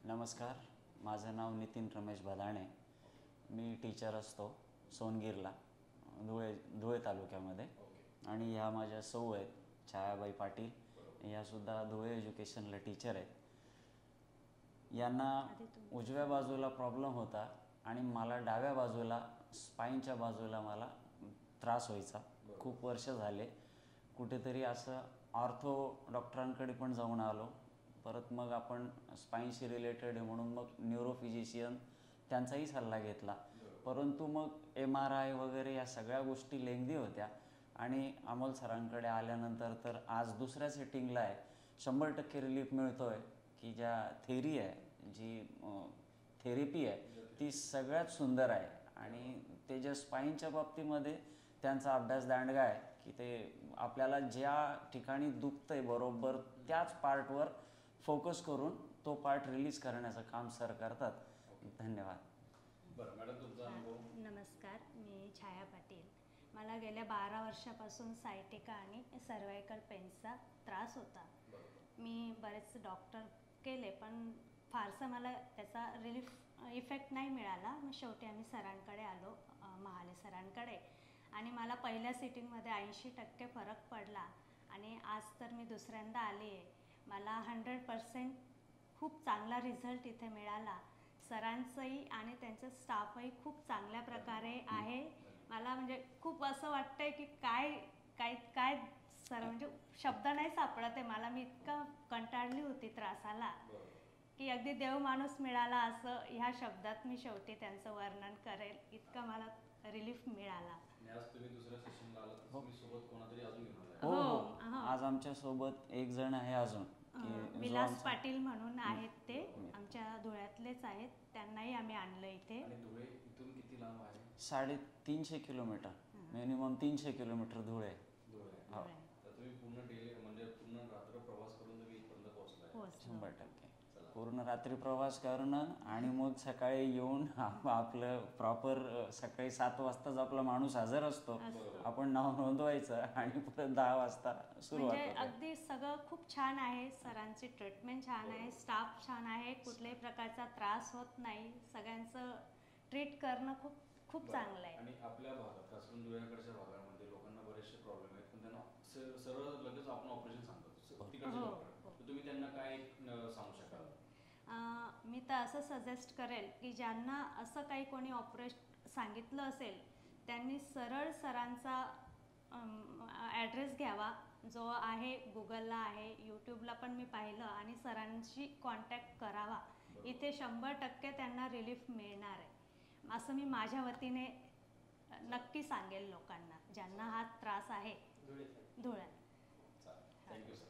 नमस्कार, माझं नाव नितीन रमेश बदाणे. मी टीचर असतो सोनगीरला, धुळे तालुक्यामध्ये. आणि ह्या माझ्या सौ आहेत, छायाबाई पाटील. ह्यासुद्धा धुळे एज्युकेशनला टीचर आहेत. यांना उजव्या बाजूला प्रॉब्लेम होता आणि मला डाव्या बाजूला स्पाईनच्या बाजूला मला त्रास व्हायचा. खूप वर्ष झाले. कुठेतरी असं ऑर्थो डॉक्टरांकडे पण जाऊन आलो. परत मग आपण स्पाईनशी रिलेटेड आहे म्हणून मग न्यूरोफिजिशियन त्यांचाही सल्ला घेतला. परंतु मग MRI वगैरे या सगळ्या गोष्टी लेंदी होत्या. आणि अमोल सरांकडे आल्यानंतर तर आज दुसऱ्या सेटिंगला आहे. 100% रिलीफ मिळतो आहे. की ज्या थेरी आहे, जी थेरपी आहे, ती सगळ्यात सुंदर आहे. आणि ते ज्या स्पाईनच्या बाबतीमध्ये त्यांचा अभ्यास दांडगा आहे की ते आपल्याला ज्या ठिकाणी दुखतं आहे बरोबर त्याच पार्टवर फोकस करून तो पार्ट रिलीज करण्याचं काम सर करतात. धन्यवाद. बरं मॅडम, तुमचा अनुभव. नमस्कार, मी छाया पाटील. मला गेल्या 12 वर्षापासून सायटिका आणि सर्वायकल पेन्सचा त्रास होता. मी बरेच डॉक्टर केले पण फारसं मला त्याचा रिलीफ इफेक्ट नाही मिळाला. मग शेवटी आम्ही सरांकडे आलो, महाले सरांकडे. आणि मला पहिल्या सिटिंगमध्ये 80% फरक पडला. आणि आज तर मी दुसऱ्यांदा आली आहे. मला 100% खूप चांगला रिझल्ट इथे मिळाला. सरांचंही आणि त्यांचं स्टाफही खूप चांगल्या प्रकारे आहे. मला म्हणजे खूप असं वाटतंय की काय काय काय सर, म्हणजे शब्द नाही सापडत आहे मला. मी इतकं कंटाळली होती त्रासाला की अगदी देव माणूस मिळाला असं ह्या शब्दात मी शेवटी त्यांचं वर्णन करेल. इतकं मला रिलीफ मिळाला. आज तुम्ही दुसऱ्या सेशनला आलात, तुम्ही सोबत कोणातरी अजून घेऊन आलात? हो, आज आमच्या सोबत एक जण आहे अजून, विलास पाटील म्हणून आहेत. ते आमच्या धुळ्यातलेच आहेत. त्यांनाही आम्ही आणलं इथे. आणि धुळे इथून किती लांब आहे? 350 किलोमीटर, मिनिमम 300 किलोमीटर धुळे. हो. तर तुम्ही पूर्ण डे म्हणजे पूर्ण रात्र प्रवास करून तुम्ही इथपर्यंत पोहोचलाय? 100% पूर्ण रात्री प्रवास करणं आणि मग सकाळी येऊन आपलं प्रॉपर सकाळी 7 वाजताच आपला माणूस हजर असतो. आपण नाव नोंदवायचं आणि परत 10 वाजता सुरुवात म्हणजे होते. अगदी सगळं खूप छान आहे. सरांची ट्रीटमेंट छान आहे, स्टाफ छान आहे, कुठल्याही प्रकारचा त्रास होत नाही. सगळ्यांचं ट्रीट करणं खूप खूप चांगलं आहे. आणि आपल्या भागात, खास करून धुळ्याकडच्या भागामध्ये लोकांना बरेचसे प्रॉब्लेम आहेत पण त्यांना सरळ लगेच आपण ऑपरेशन सांगतो तिकडचे डॉक्टर. तुम्ही त्यांना काय सांगू शकाल? मी तर असं सजेस्ट करेल की ज्यांना असं काही कोणी ऑपरेशन सांगितलं असेल त्यांनी सरळ सरांचा ॲड्रेस घ्यावा, जो आहे गुगलला आहे, यूट्यूबला पण मी पाहिलं. आणि सरांशी कॉन्टॅक्ट करावा. इथे 100% त्यांना रिलीफ मिळणार आहे असं मी माझ्या वतीने नक्की सांगेल लोकांना ज्यांना हा त्रास आहे धुळ्यात. Thank you sir.